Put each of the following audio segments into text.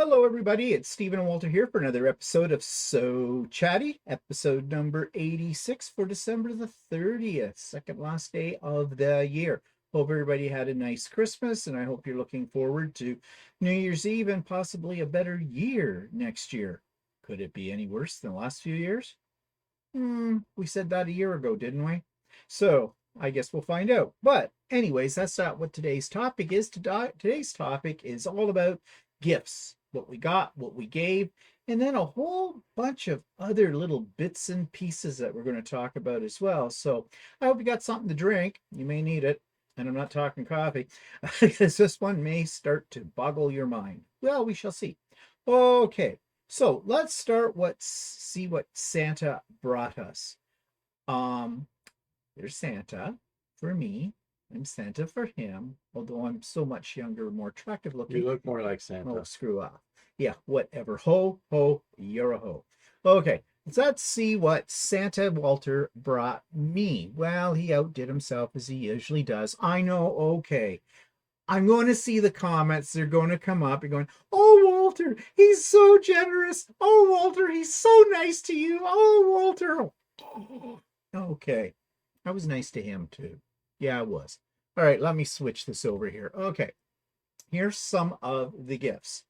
Hello, everybody. It's Stephen and Walter here for another episode of So Chatty, episode number 86 for December the 30th, second last day of the year. Hope everybody had a nice Christmas, and I hope you're looking forward to New Year's Eve and possibly a better year next year. Could it be any worse than the last few years? We said that a year ago, didn't we? So I guess we'll find out. But anyways, that's not what today's topic is. Today's topic is all about gifts, what we got, what we gave, and then a whole bunch of other little bits and pieces that we're going to talk about as well. So I hope you got something to drink. You may need it. And I'm not talking coffee, because this one may start to boggle your mind. Well, we shall see. Okay, so let's see what Santa brought us. There's Santa for me. I'm Santa for him, although I'm so much younger and more attractive looking. You look more like Santa. Oh, screw off. Yeah, whatever. Ho, ho, you're a ho. Okay, let's see what Santa Walter brought me. Well, he outdid himself as he usually does. I know, okay. I'm going to see the comments. They're going to come up. You're going, oh, Walter, he's so generous. Oh, Walter, he's so nice to you. Oh, Walter. Okay. I was nice to him too. Yeah, I was. All right, let me switch this over here. Okay, here's some of the gifts.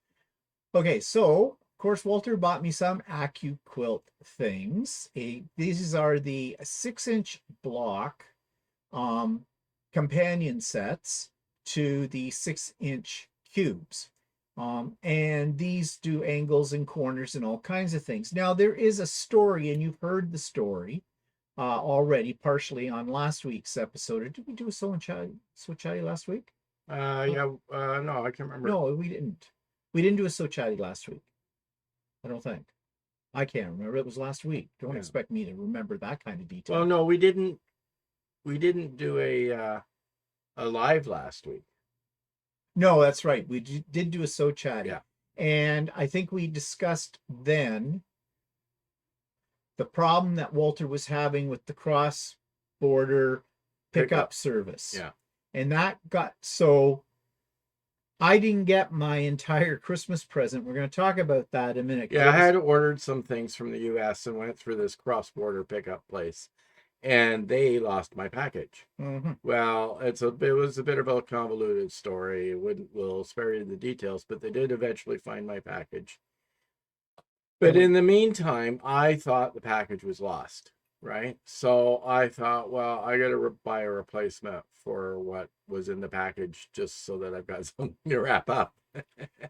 Okay, so of course Walter bought me some AccuQuilt things. These are the 6-inch block companion sets to the 6-inch cubes. And these do angles and corners and all kinds of things. Now there is a story, and you've heard the story already partially on last week's episode. Or did we do a So Chatty last week? No, I can't remember. No, we didn't. We didn't do a So Chatty last week. I don't think. I can't remember. It was last week. Don't expect me to remember that kind of detail. Well, no, we didn't do a live last week. No, that's right. We did do a So Chatty. Yeah. And I think we discussed then the problem that Walter was having with the cross-border pickup service. Yeah. And that got, so I didn't get my entire Christmas present. We're going to talk about that in a minute. Yeah, I had ordered some things from the U.S. and went through this cross-border pickup place, and they lost my package. Mm-hmm. Well, it was a bit of a convoluted story. We'll spare you the details, but they did eventually find my package. But in the meantime, I thought the package was lost, right? So I thought, well, I got to buy a replacement for what was in the package just so that I've got something to wrap up.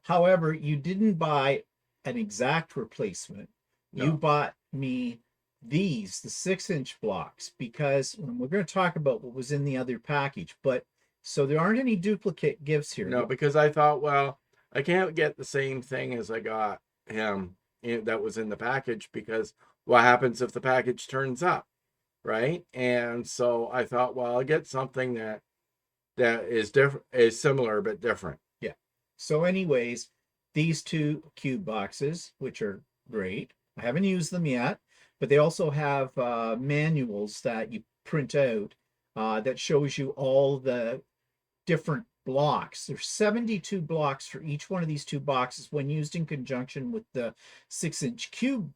However, you didn't buy an exact replacement. No. You bought me these, the 6-inch blocks, because we're going to talk about what was in the other package. But so there aren't any duplicate gifts here. No, because I thought, well, I can't get the same thing as I got him that was in the package, because what happens if the package turns up, right? And so I thought, well, I'll get something that is different, is similar but different. Yeah. So anyways, these two cube boxes, which are great. I haven't used them yet, but they also have manuals that you print out that shows you all the different blocks. There's 72 blocks for each one of these two boxes when used in conjunction with the 6-inch cube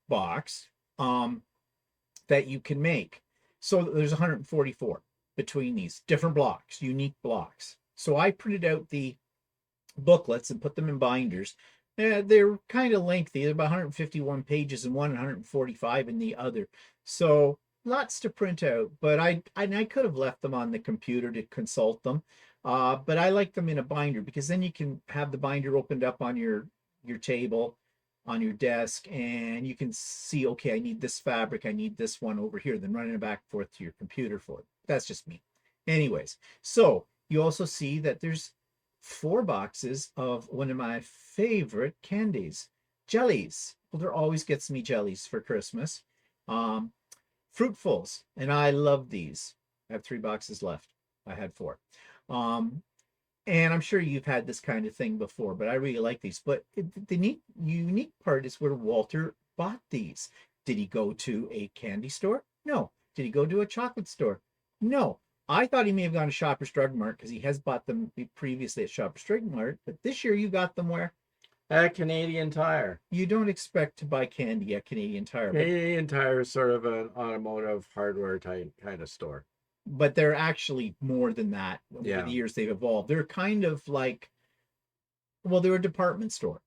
box that you can make. So there's 144 between these different blocks, unique blocks. So I printed out the booklets and put them in binders. They're kind of lengthy. They're about 151 pages in one, 145 in the other. So lots to print out, but I could have left them on the computer to consult them. But I like them in a binder, because then you can have the binder opened up on your table, on your desk, and you can see, okay, I need this fabric, I need this one over here, then running it back and forth to your computer for it. That's just me. Anyways, so you also see that there's 4 boxes of one of my favorite candies, jellies. Walter always gets me jellies for Christmas. Fruitfuls, and I love these. I have 3 boxes left. I had 4. And I'm sure you've had this kind of thing before, but I really like these. But the unique part is where Walter bought these. Did he go to a candy store? No. Did he go to a chocolate store? No. I thought he may have gone to Shoppers Drug Mart, because he has bought them previously at Shoppers Drug Mart. But this year you got them where? At Canadian Tire. You don't expect to buy candy at Canadian Tire, Canadian Tire is sort of an automotive hardware type kind of store. but they're actually more than that. Over Yeah. the years, they've evolved. They're kind of like, well, they're a department store.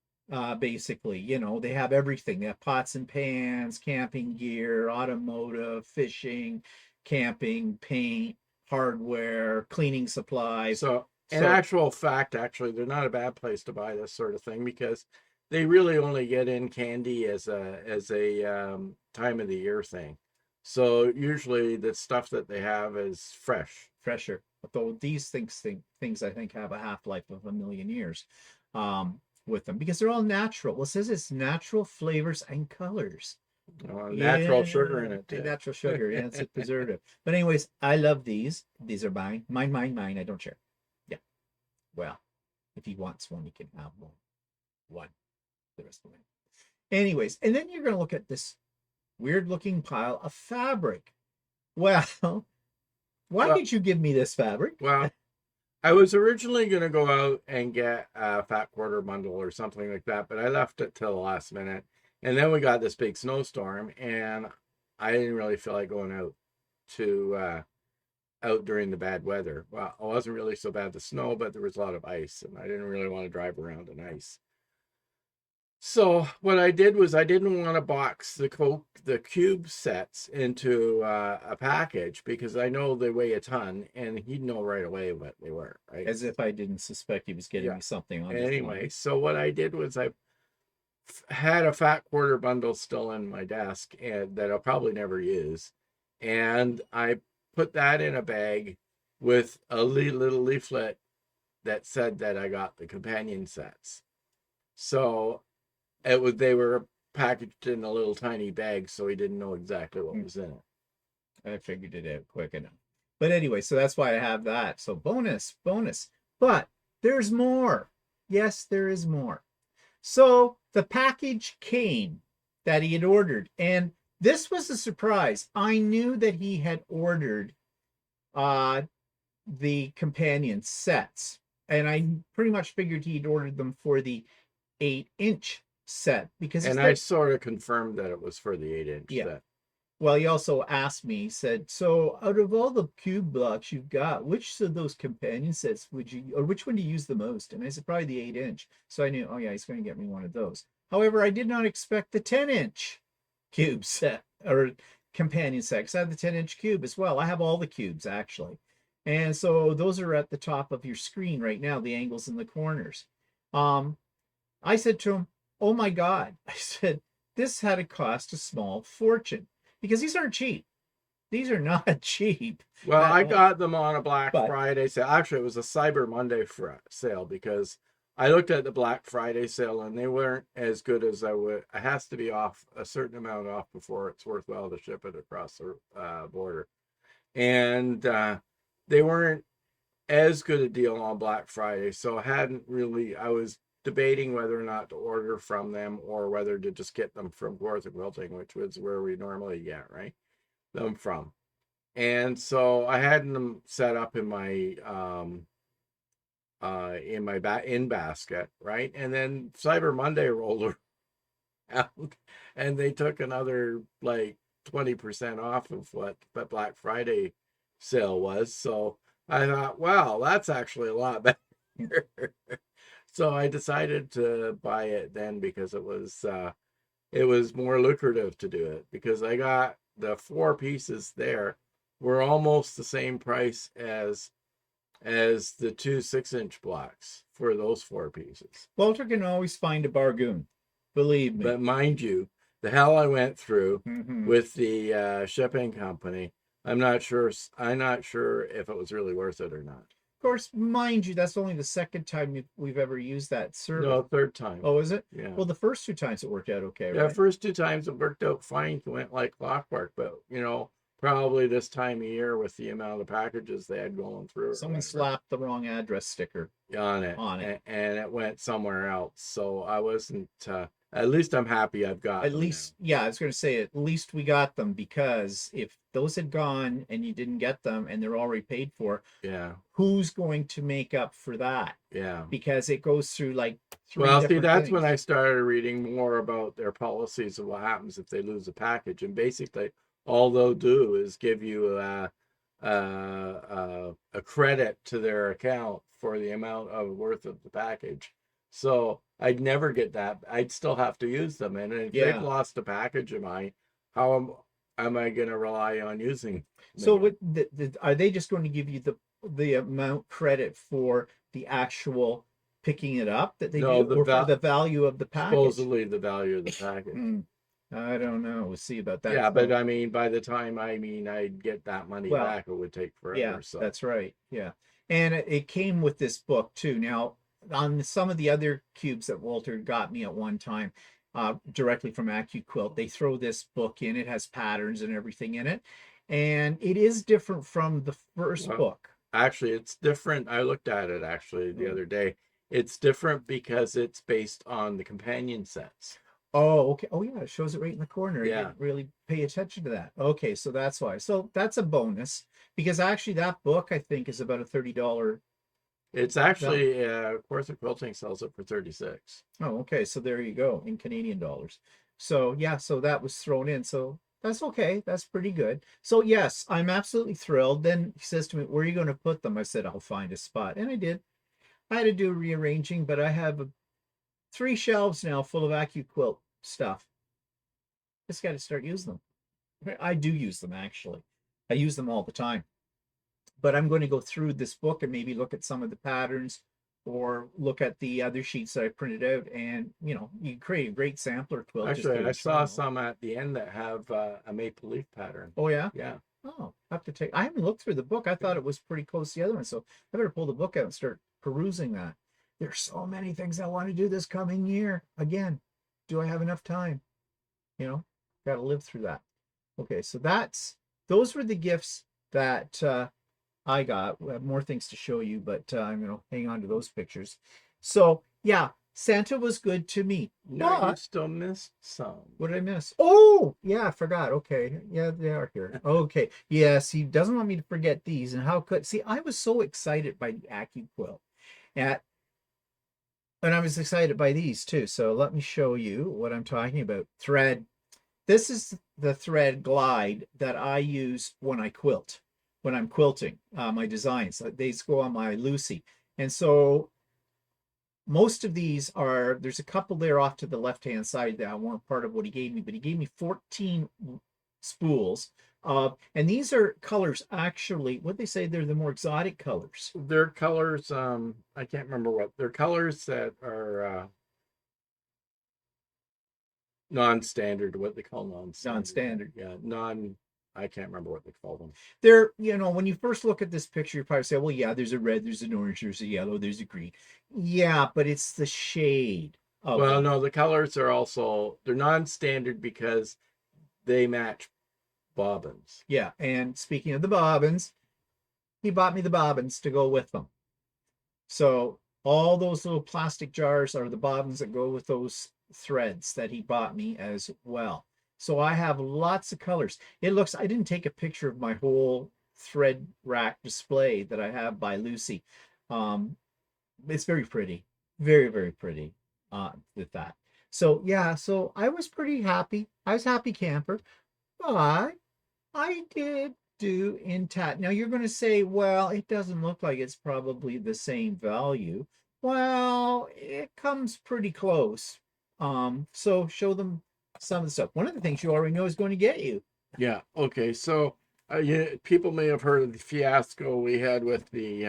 Basically, they have everything. They have pots and pans, camping gear, automotive, fishing, camping, paint, hardware, cleaning supplies. So, in actual fact, actually, they're not a bad place to buy this sort of thing because they really only get in candy as a time of the year thing. So usually the stuff that they have is fresher. Though these things I think have a half-life of 1,000,000 years with them because they're all natural. Well, it says it's natural flavors and colors. Natural sugar in it too. Natural sugar, yeah, it's a preservative. But anyways, I love these. These are mine. Mine. I don't share. Yeah. Well, if he wants one, he can have one. The rest of it. Anyways, and then you're going to look at this weird looking pile of fabric. Well, why did you give me this fabric? Well, I was originally going to go out and get a fat quarter bundle or something like that, but I left it till the last minute. And then we got this big snowstorm, and I didn't really feel like going out during the bad weather. Well, it wasn't really so bad the snow, but there was a lot of ice, and I didn't really want to drive around in ice. So what I did was I didn't want to box the cube sets into a package because I know they weigh a ton, and he'd know right away what they were. Right? As if I didn't suspect he was getting me something on. Anyway, so what I did was I had a fat quarter bundle still in my desk and that I'll probably never use, and I put that in a bag with a little leaflet that said that I got the companion sets. So they were packaged in a little tiny bag, so he didn't know exactly what was in it. I figured it out quick enough. But anyway, so that's why I have that. So bonus. But there's more. Yes, there is more. So the package came that he had ordered, and this was a surprise. I knew that he had ordered the companion sets, and I pretty much figured he'd ordered them for the 8-inch set because I sort of confirmed that it was for the 8-inch set. Well, he also asked me, he said, so out of all the cube blocks you've got, which of those companion sets which one do you use the most? And I said, probably the 8-inch. So I knew, oh yeah, he's going to get me one of those. However, I did not expect the 10-inch cube set or companion set because I have the 10-inch cube as well. I have all the cubes actually. And so those are at the top of your screen right now, the angles in the corners. I said to him, oh my God, I said, this had to cost a small fortune because these aren't cheap. These are not cheap. Well, I got them on a Black Friday sale. Actually, it was a Cyber Monday sale because I looked at the Black Friday sale and they weren't as good as I would. It has to be off a certain amount off before it's worthwhile to ship it across the border. And they weren't as good a deal on Black Friday. So I was debating whether or not to order from them or whether to just get them from Quilter Quilting, which was where we normally get them from. And so I had them set up in my basket, right? And then Cyber Monday rolled around and they took another like 20% off of what the Black Friday sale was. So I thought, wow, that's actually a lot better. So I decided to buy it then because it was more lucrative to do it because I got the 4 pieces there were almost the same price as the 2 6-inch blocks for those 4 pieces. Walter can always find a bargain, believe me. But mind you, the hell I went through with the shipping company, I'm not sure if it was really worth it or not. Of course, mind you, that's only the second time we've ever used that service. No, third time. Oh, is it? Yeah. Well, the first 2 times it worked out okay, right? Yeah, first 2 times it worked out fine. It went like clockwork, but probably this time of year with the amount of packages they had going through. Someone slapped the wrong address sticker on it. And it went somewhere else. So I wasn't At least I'm happy I've got At them least, yeah, I was going to say at least we got them, because if those had gone and you didn't get them and they're already paid for, now. Yeah, who's going to make up for that? yeah. Because it goes through like three Well, see, different that's when I things. started reading more about their policies of what happens if they lose a package. And basically, all they'll do is give you a credit to their account for the amount of worth of the package. So I'd never get that. I'd still have to use them. And if they've Yeah. lost a package of mine, how am I going to rely on using them So again? what are they just going to give you the amount credit for the actual picking it up that they No, do, or for the value of the package? supposedly the value of the package. Hmm, I don't know. We'll see about that. Yeah, but So, I mean, by the time I'd get that money well, back, it would take yeah, forever. So that's right. Yeah. And it came with this book too. Now, on some of the other cubes that Walter got me at one time, directly from AccuQuilt, they throw this book in. It has patterns and everything in it. And it is different from the first well, book. actually, it's different. I looked at it actually the other day. It's different because it's based on the companion sets. Oh, okay. Oh, yeah, it shows it right in the corner. I Yeah, didn't really pay attention to that. Okay, so that's why. So that's a bonus, because actually that book I think is about a $30 it's value. actually of course, the quilting sells it for 36. Oh, okay. So there you go in Canadian dollars. So yeah, so that was thrown in. So that's okay. That's pretty good. So yes, I'm absolutely thrilled. Then he says to me, "Where are you going to put them?" I said, "I'll find a spot." And I did. I had to do rearranging, but I have 3 shelves now full of AccuQuilt stuff. Just got to start using them. I do use them actually. I use them all the time. But I'm going to go through this book and maybe look at some of the patterns, or look at the other sheets that I printed out. And you can create a great sampler quilt just Actually, by I the saw trial. some at the end that have a maple leaf pattern. Oh yeah. Yeah. Oh, I have to take. I haven't looked through the book. I thought it was pretty close to the other one, so I better pull the book out and start perusing that. There's so many things I want to do this coming year. Again, do I have enough time? Got to live through that. Okay, so those were the gifts that I got. We have more things to show you, but I'm going to hang on to those pictures. So yeah, Santa was good to me. No, you But still missed some. what did I miss? Oh, yeah, I forgot. Okay. Yeah, they are here. Okay. Yes, he doesn't want me to forget these. And how could see, I was so excited by the AccuQuilt. At and I was excited by these too. So let me show you what I'm talking about. Thread. This is the thread glide that I use when I quilt, when I'm quilting my designs. They go on my Lucy. And so most of these are, there's a couple there off to the left-hand side that weren't part of what he gave me, but he gave me 14 spools. And these are colors, actually, what they say, they're the more exotic colors. They're colors, I can't remember what. They're colors that are non-standard, what they call non-standard. Non-standard. Yeah, I can't remember what they call them. They're, when you first look at this picture, you probably say, well, yeah, there's a red, there's an orange, there's a yellow, there's a green. Yeah, but it's the shade of Well, them. no, the colors are also, they're non-standard because they match bobbins. Yeah, and speaking of the bobbins, he bought me the bobbins to go with them. So all those little plastic jars are the bobbins that go with those threads that he bought me as well. So I have lots of colors. I didn't take a picture of my whole thread rack display that I have by Lucy. It's very pretty, very, very pretty with that. So yeah, so I was pretty happy. I was happy camper, but I did do intact. Now you're going to say, well, it doesn't look like it's probably the same value. Well, it comes pretty close. So show them some of the stuff. One of the things you already know is going to get you. Yeah. Okay. So, people may have heard of the fiasco we had with the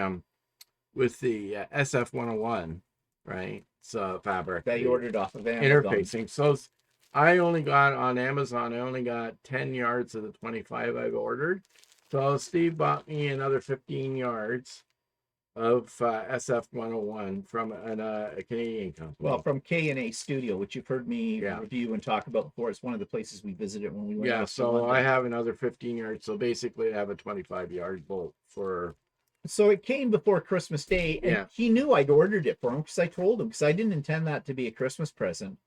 SF101, right? So fabric That you ordered off of Amazon. interfacing. So I only got on Amazon. I only got 10 yards of the 25 I've ordered. So Steve bought me another 15 yards of SF101 from a Canadian company. Well, from K&A Studio, which you've heard me Yeah. review and talk about before. It's one of the places we visited when we went. Yeah, out to so London. I have another 15 yards. So basically, I have a 25-yard bolt for. So it came before Christmas Day, and Yeah. he knew I'd ordered it for him, because I told him, because I didn't intend that to be a Christmas present.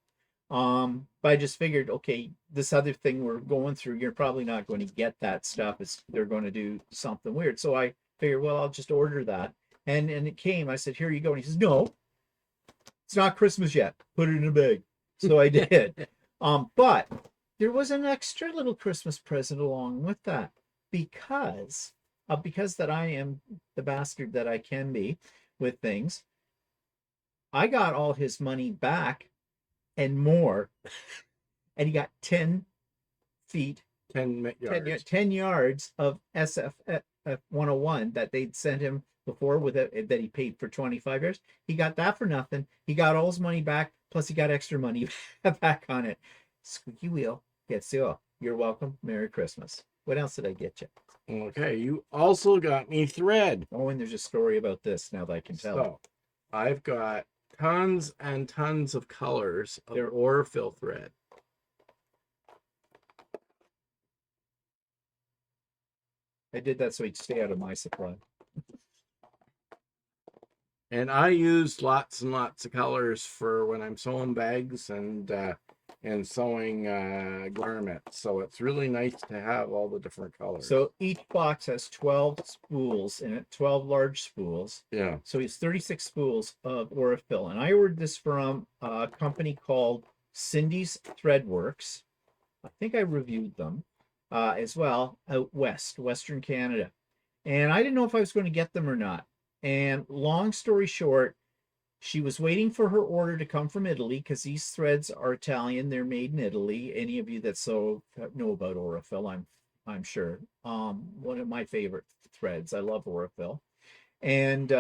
But I just figured, okay, this other thing we're going through, you're probably not going to get that stuff. They're going to do something weird. So I figured, well, I'll just order that. And it came. I said, here you go. And he says, no, it's not Christmas yet. Put it in a bag. So I did. But there was an extra little Christmas present along with that because that I am the bastard that I can be with things. I got all his money back and more, and he got 10 feet, 10 yards. 10 yards of SFF 101 that they'd sent him before with it that he paid for 25 years. He got that for nothing. He got all his money back, plus he got extra money back on it. Squeaky wheel gets the oil. You're welcome. Merry Christmas. What else did I get you? Okay, you also got me thread. Oh, and there's a story about this now that I can tell. So, I've got tons and tons of colors of Orfil thread. I did that so he'd stay out of my supply. And I used lots and lots of colors for when I'm sewing bags and sewing garments. So it's really nice to have all the different colors. So each box has 12 spools in it, 12 large spools. Yeah. So it's 36 spools of Orfil. And I ordered this from a company called Cindy's Threadworks. I think I reviewed them as well out west, Western Canada. And I didn't know if I was going to get them or not. And long story short, she was waiting for her order to come from Italy because these threads are Italian. They're made in Italy. Any of you that know about Orfil, I'm sure. One of my favorite threads. I love Orfil. And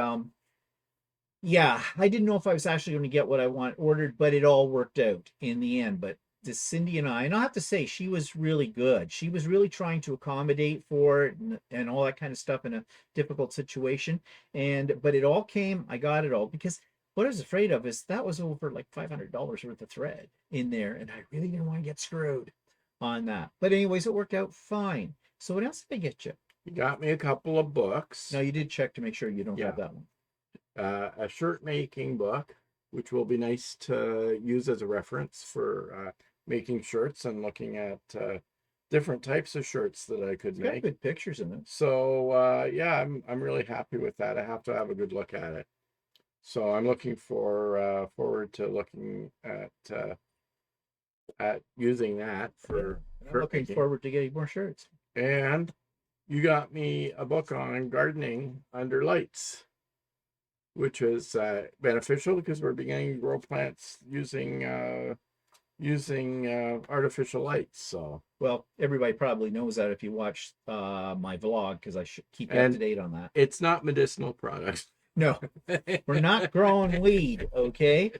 yeah, I didn't know if I was actually going to get what I ordered, but it all worked out in the end. But this Cindy and I have to say, she was really good. She was really trying to accommodate for it and all that kind of stuff in a difficult situation. But it all came, I got it all because what I was afraid of is that was over like $500 worth of thread in there. And I really didn't want to get screwed on that. But anyways, it worked out fine. So what else did I get you? You got me a couple of books. Now you did check to make sure you don't have that one. A shirt making book, which will be nice to use as a reference for making shirts and looking at different types of shirts that I could make. Got good pictures in it. So yeah, I'm really happy with that. I have to have a good look at it. So I'm looking forward to looking at using that for. I'm looking forward to getting more shirts. And you got me a book on gardening under lights, which is beneficial because we're beginning to grow plants using artificial lights. So well, everybody probably knows that if you watch my vlog because I should keep you up to date on that. It's not medicinal products. No, we're not growing weed. Okay,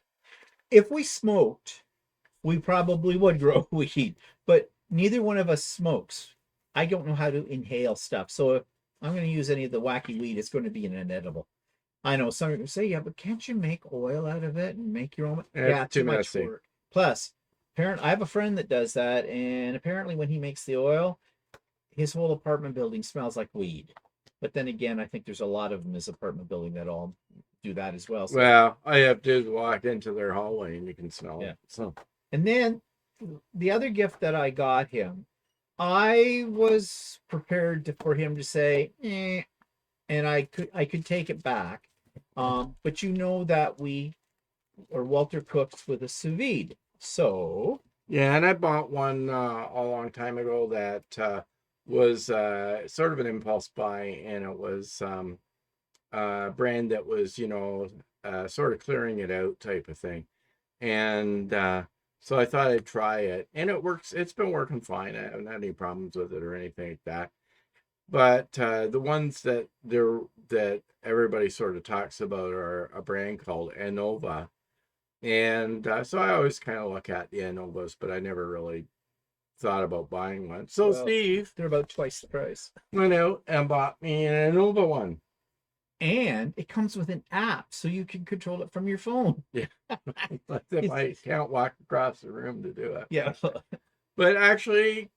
if we smoked, we probably would grow weed, but neither one of us smokes. I don't know how to inhale stuff, so if I'm going to use any of the wacky weed, it's going to be an inedible. I know some people say, yeah, but can't you make oil out of it and make your own? Yeah, too much work. Plus, I have a friend that does that, and apparently when he makes the oil, his whole apartment building smells like weed. But then again, I think there's a lot of them in his apartment building that all do that as well. So. Well, I have to walk into their hallway and you can smell it. So. And then the other gift that I got him, I was prepared for him to say, and I could take it back. But you know that Walter cooks with a sous vide. So yeah, and I bought one a long time ago that was sort of an impulse buy, and it was a brand that was sort of clearing it out type of thing, and so I thought I'd try it, and it works. It's been working fine. I haven't had any problems with it or anything like that. But the ones that everybody sort of talks about are a brand called Innova. And so I always kind of look at the Innovas, but I never really thought about buying one. So Steve, they're about twice the price. Went out and bought me an Innova one. And it comes with an app, so you can control it from your phone. Yeah. I can't walk across the room to do it. Yeah. But actually,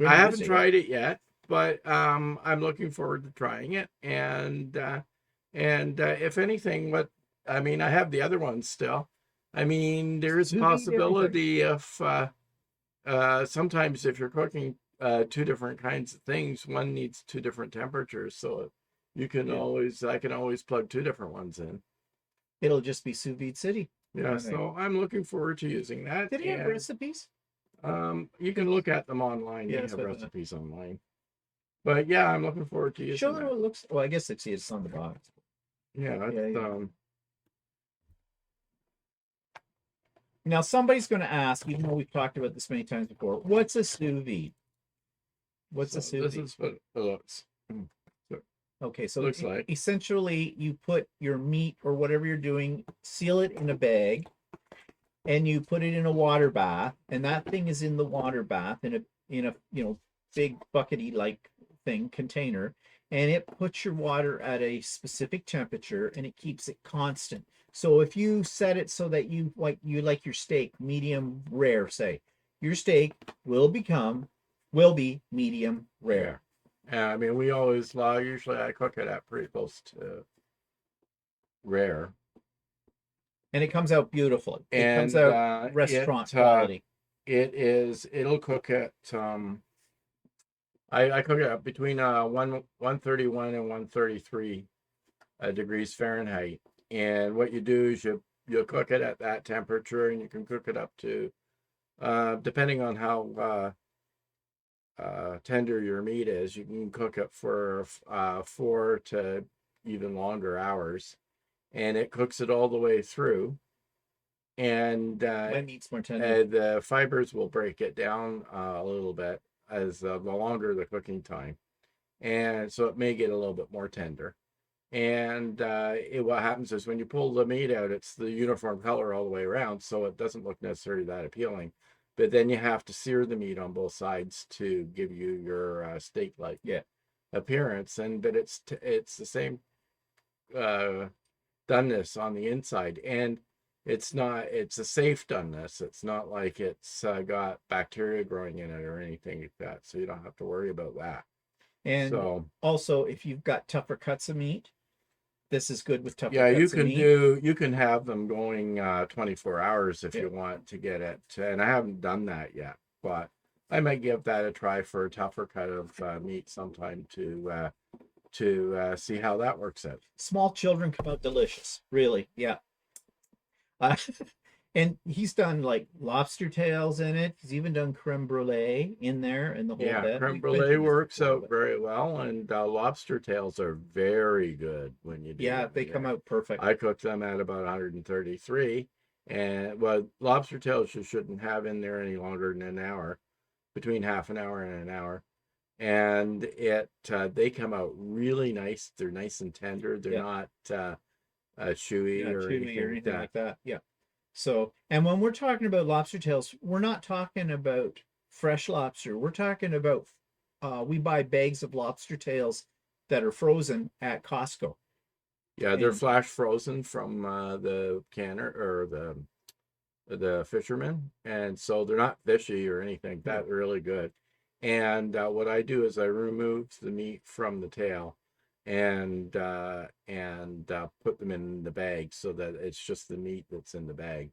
I haven't tried it yet. But I'm looking forward to trying it, and if anything, I have the other ones still. I mean, there's Sous vide everything. possibility of sometimes if you're cooking two different kinds of things, one needs two different temperatures. So you can I can always plug two different ones in. It'll just be sous vide city. Yeah, so I'm looking forward to using that. Did he have recipes? You can look at them online. Yeah, They have recipes online. But yeah, I'm looking forward to using Show that. them what it looks. Well, I guess it's on the box. Yeah, that's, Now somebody's going to ask, even though we've talked about this many times before, what's a sous vide? What's a sous vide? This is what it looks. Okay, so looks like essentially you put your meat or whatever you're doing, seal it in a bag, and you put it in a water bath, and that thing is in the water bath in a big buckety like thing container, and it puts your water at a specific temperature and it keeps it constant. So if you set it so that you like your steak medium rare, say, your steak will be medium rare. Yeah, I mean, we always usually I cook it at pretty close to rare. And it comes out beautiful. It comes out restaurant quality. It'll cook at I cook it up between 131 and 133 degrees Fahrenheit. And what you do is you cook it at that temperature, and you can cook it up to depending on how tender your meat is, you can cook it for 4 to even longer hours, and it cooks it all the way through. And my meat's more tender. The fibers will break it down a little bit as the longer the cooking time, and so it may get a little bit more tender. And what happens is when you pull the meat out, it's the uniform color all the way around, so it doesn't look necessarily that appealing. But then you have to sear the meat on both sides to give you your steak-like appearance. But it's the same doneness on the inside, and it's a safe doneness. It's not like it's got bacteria growing in it or anything like that, so you don't have to worry about that. And so, also, if you've got tougher cuts of meat, this is good with tougher cuts of meat. You can have them going 24 hours if you want to get it. And I haven't done that yet, but I might give that a try for a tougher cut of meat sometime to see how that works out. Small children come out delicious, really. Yeah. And he's done like lobster tails in it. He's even done creme brulee in there and the whole bit. Creme brulee works out very well, and lobster tails are very good when you do. Yeah, they come out perfect. I cook them at about 133, and lobster tails you shouldn't have in there any longer than an hour, between half an hour and an hour, and they come out really nice. They're nice and tender. They're not chewy or anything like that. Yeah. So, and when we're talking about lobster tails, we're not talking about fresh lobster. We're talking about we buy bags of lobster tails that are frozen at Costco. Yeah, they're flash frozen from the canner or the fisherman, and so they're not fishy or anything. That's really good. And what I do is I remove the meat from the tail and put them in the bag so that it's just the meat that's in the bag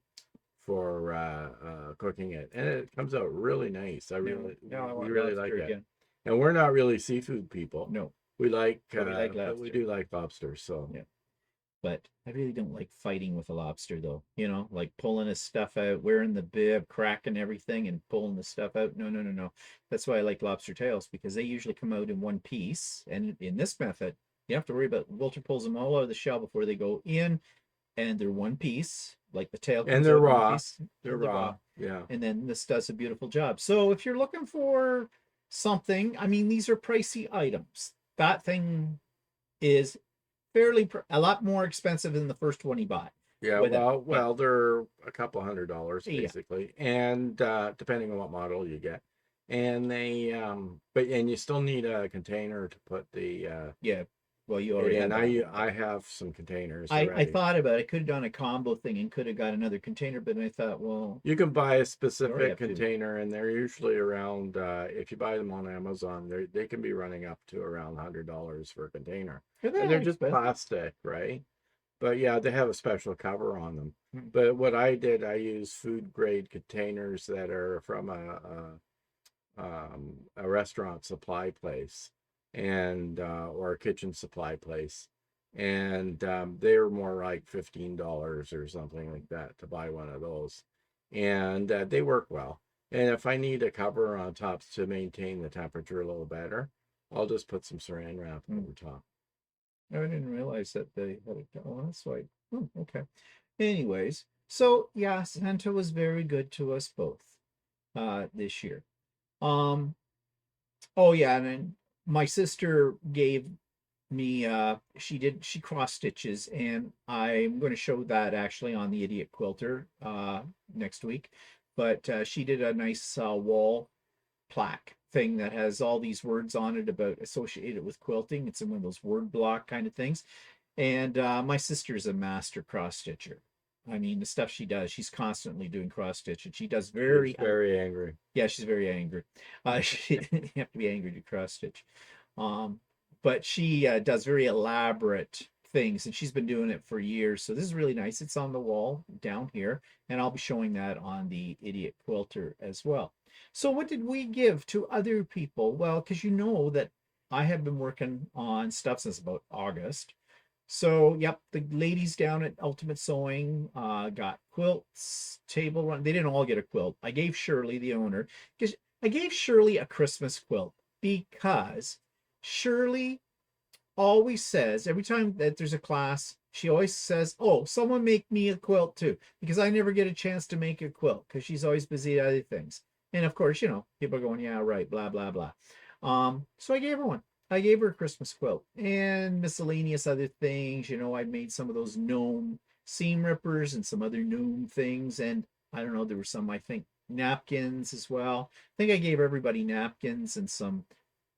for cooking it, and it comes out really nice. We really like it. Again. And we're not really seafood people. No, we like lobster. We do like lobster. So but I really don't like fighting with a lobster, though. Like pulling his stuff out, wearing the bib, cracking everything, and pulling the stuff out. No. That's why I like lobster tails, because they usually come out in one piece. And in this method, you have to worry about Wilter pulls them all out of the shell before they go in, and they're one piece, like the tail. And they're raw. They're raw. Yeah. And then this does a beautiful job. So if you're looking for something, I mean, these are pricey items. That thing is a lot more expensive than the first one he bought. Yeah, well, they're a couple $100 basically, and depending on what model you get, and they and you still need a container to put the Well, you already and I have some containers. I thought about it. I could have done a combo thing and could have got another container, but I thought, well, you can buy a specific container, and they're usually around. If you buy them on Amazon, they can be running up to around $100 for a container. And they're just plastic, right? But yeah, they have a special cover on them. Hmm. But what I did, I used food grade containers that are from a restaurant supply place and or a kitchen supply place, and they're more like $15 or something like that to buy one of those, and they work well. And if I need a cover on top to maintain the temperature a little better, I'll just put some saran wrap Hmm. over top. I didn't realize that they had it. Oh, that's why. Oh, okay. Anyways, so yeah, Santa was very good to us both this year. Um, oh yeah, and then my sister gave me she cross stitches, and I'm going to show that actually on the Idiot Quilter next week. But she did a nice wall plaque thing that has all these words on it about associated with quilting. It's in one of those word block kind of things. And my sister's a master cross stitcher. I mean, the stuff she does, she's constantly doing cross stitch, and she does She's very, very angry. yeah, she's very angry. You have to be angry to cross stitch. Um, but she does very elaborate things, and she's been doing it for years. So this is really nice. It's on the wall down here, and I'll be showing that on the Idiot Quilter as well. So what did we give to other people? Well, because you know that I have been working on stuff since about August. So, yep, the ladies down at Ultimate Sewing got quilts, table run. They didn't all get a quilt. I gave Shirley, the owner, because I gave Shirley a Christmas quilt because Shirley always says, every time that there's a class, she always says, "Oh, someone make me a quilt too," because I never get a chance to make a quilt because she's always busy at other things. And of course, people are going, "Yeah, right, blah, blah, blah." So I gave her one. I gave her a Christmas quilt and miscellaneous other things. I made some of those gnome seam rippers and some other gnome things. And I don't know, there were some, I think, napkins as well. I think I gave everybody napkins and some.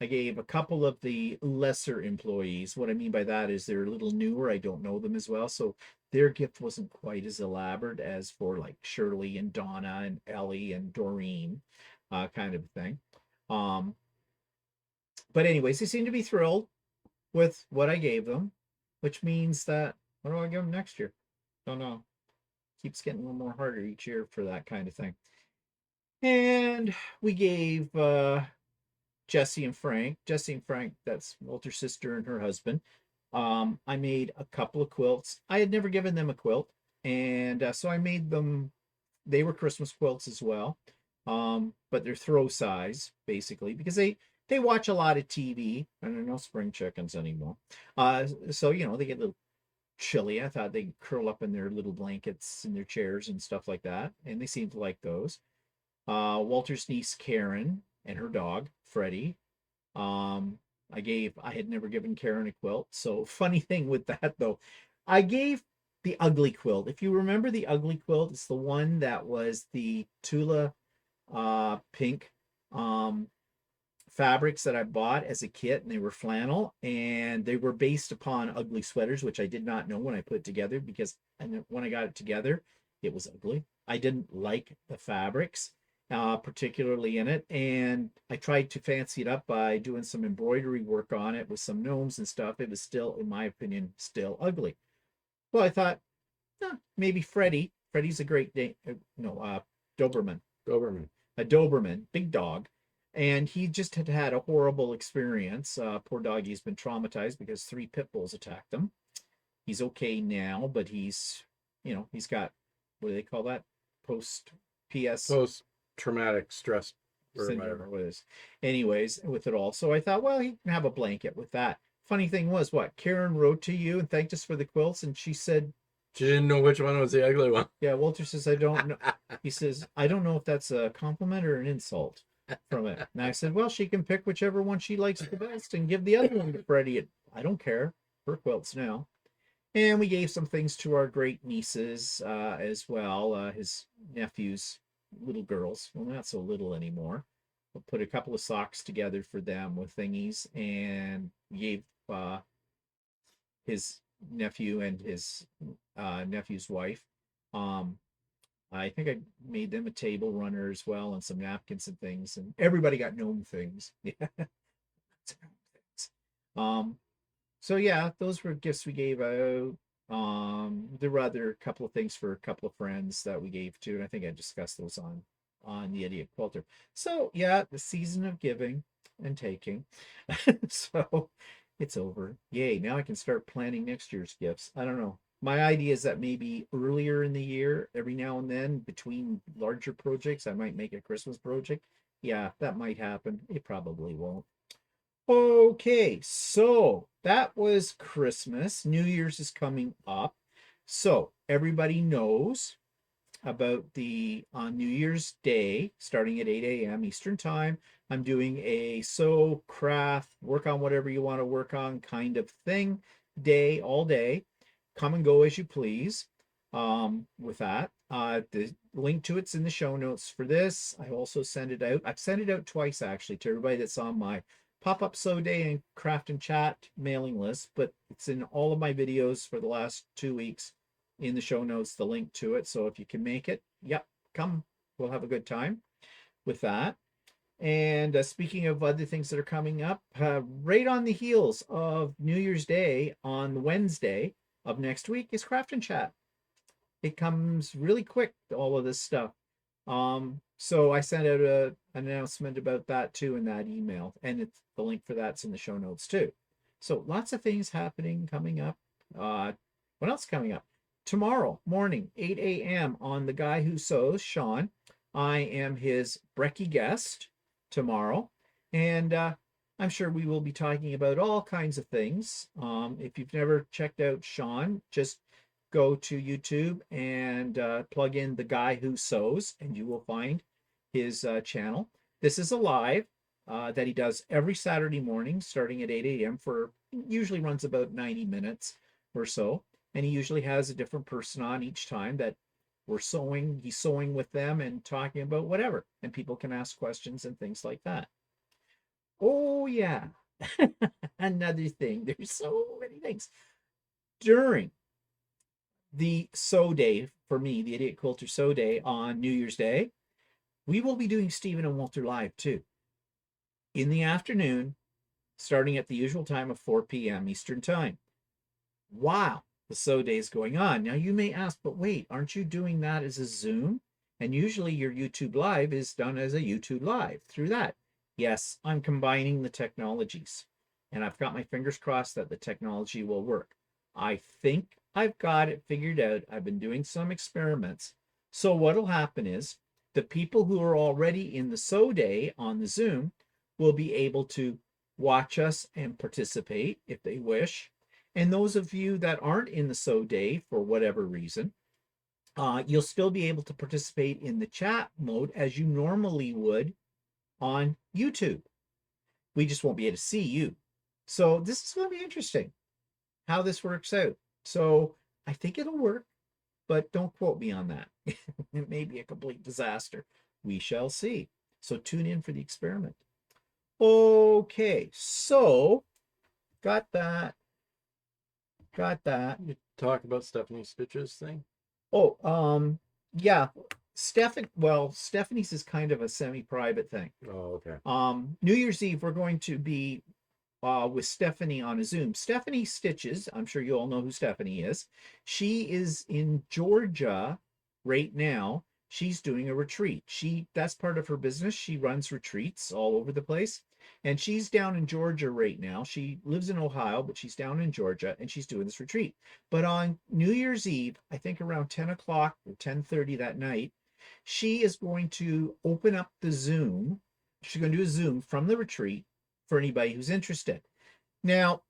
I gave a couple of the lesser employees. What I mean by that is they're a little newer. I don't know them as well. So their gift wasn't quite as elaborate as for like Shirley and Donna and Ellie and Doreen, kind of thing. Um, but anyways, they seem to be thrilled with what I gave them, which means that what do I give them next year? Don't know. Keeps getting a little more harder each year for that kind of thing. And we gave Jesse and Frank. Jesse and Frank, that's Walter's sister and her husband. I made a couple of quilts. I had never given them a quilt, and so I made them. They were Christmas quilts as well, but they're throw size basically because they watch a lot of TV and they're no spring chickens anymore. So they get a little chilly. I thought they'd curl up in their little blankets in their chairs and stuff like that, and they seem to like those. Walter's niece Karen and her dog Freddie. Um, I had never given Karen a quilt. So funny thing with that though, I gave the ugly quilt. If you remember the ugly quilt, it's the one that was the Tula pink um fabrics that I bought as a kit, and they were flannel and they were based upon ugly sweaters, which I did not know when I put it together because when I got it together, it was ugly. I didn't like the fabrics, particularly in it, and I tried to fancy it up by doing some embroidery work on it with some gnomes and stuff. It was still, in my opinion, still ugly. Well, I thought, maybe Freddie. Freddie's a great name. No, Doberman. Doberman. A Doberman, big dog, and he just had had a horrible experience. Poor doggy's been traumatized because 3 pit bulls attacked him. He's okay now, but he's got, what do they call that? Post PS Post traumatic stress or syndrome whatever. or what it is. Anyways, with it all. So I thought, well, he can have a blanket with that. Funny thing was, what Karen wrote to you and thanked us for the quilts, and she said, She didn't know which one was the ugly one. yeah, Walter says, I don't know. He says, I don't know if that's a compliment or an insult from it. And I said, well, she can pick whichever one she likes the best and give the other one to Freddie. I don't care. Her quilts now. And we gave some things to our great nieces as well, his nephew's little girls. Well, not so little anymore. We'll put a couple of socks together for them with thingies, and gave his nephew and his nephew's wife. Um, I think I made them a table runner as well and some napkins and things, and everybody got gnome things. Yeah. Um, so yeah, those were gifts we gave out. There were other couple of things for a couple of friends that we gave to, and I think I discussed those on the Idiot Quilter. So yeah, the season of giving and taking. So it's over. Yay! Now I can start planning next year's gifts. I don't know. My idea is that maybe earlier in the year, every now and then, between larger projects, I might make a Christmas project. Yeah, that might happen. It probably won't. Okay, so that was Christmas. New Year's is coming up. So everybody knows about the on New Year's Day, starting at 8 a.m. Eastern Time. I'm doing a sew, craft, work on whatever you want to work on kind of thing day, all day. Come and go as you please. With that, the link to it's in the show notes for this. I also send it out. I've sent it out twice actually to everybody that's on my pop-up sew day and craft and chat mailing list, but it's in all of my videos for the last 2 weeks in the show notes, the link to it. So if you can make it, yep, come. We'll have a good time with that. And speaking of other things that are coming up, right on the heels of New Year's Day on Wednesday of next week is Craft and Chat. It comes really quick, all of this stuff. So I sent out an announcement about that too in that email, and it's the link for that's in the show notes too. So lots of things happening coming up. What else coming up? Tomorrow morning, 8 a.m. on The Guy Who Sews, Sean. I am his brekkie guest tomorrow, and I'm sure we will be talking about all kinds of things. If you've never checked out Sean, just go to YouTube and plug in The Guy Who Sews, and you will find his channel. This is a live that he does every Saturday morning starting at 8 a.m. for usually runs about 90 minutes or so. And he usually has a different person on each time that we're sewing. He's sewing with them and talking about whatever. And people can ask questions and things like that. Oh, yeah. Another thing. There's so many things. During the sew day for me, the Idiot Quilter Sew Day on New Year's Day, we will be doing Stephen and Walter live too. In the afternoon, starting at the usual time of 4 p.m. Eastern Time. Wow, the sew day is going on. Now you may ask, but wait, aren't you doing that as a Zoom? And usually your YouTube Live is done as a YouTube Live through that. Yes, I'm combining the technologies, and I've got my fingers crossed that the technology will work. I think I've got it figured out. I've been doing some experiments. So what'll happen is the people who are already in the sew day on the Zoom will be able to watch us and participate if they wish. And those of you that aren't in the sew day for whatever reason, you'll still be able to participate in the chat mode as you normally would on YouTube. We just won't be able to see you. So this is going to be interesting how this works out. So I think it'll work, but don't quote me on that. It may be a complete disaster. We shall see. So tune in for the experiment. Okay, so got that. Got that. You talk about Stephanie Stitch's thing? Oh, yeah. Stephanie's is kind of a semi-private thing. Oh, okay. New Year's Eve, we're going to be with Stephanie on a Zoom. Stephanie Stitches, I'm sure you all know who Stephanie is. She is in Georgia right now. She's doing a retreat. That's part of her business. She runs retreats all over the place. And she's down in Georgia right now. She lives in Ohio, but she's down in Georgia and she's doing this retreat. But on New Year's Eve, I think around 10 o'clock or 10:30 that night, she is going to open up the Zoom. She's going to do a Zoom from the retreat for anybody who's interested. Now,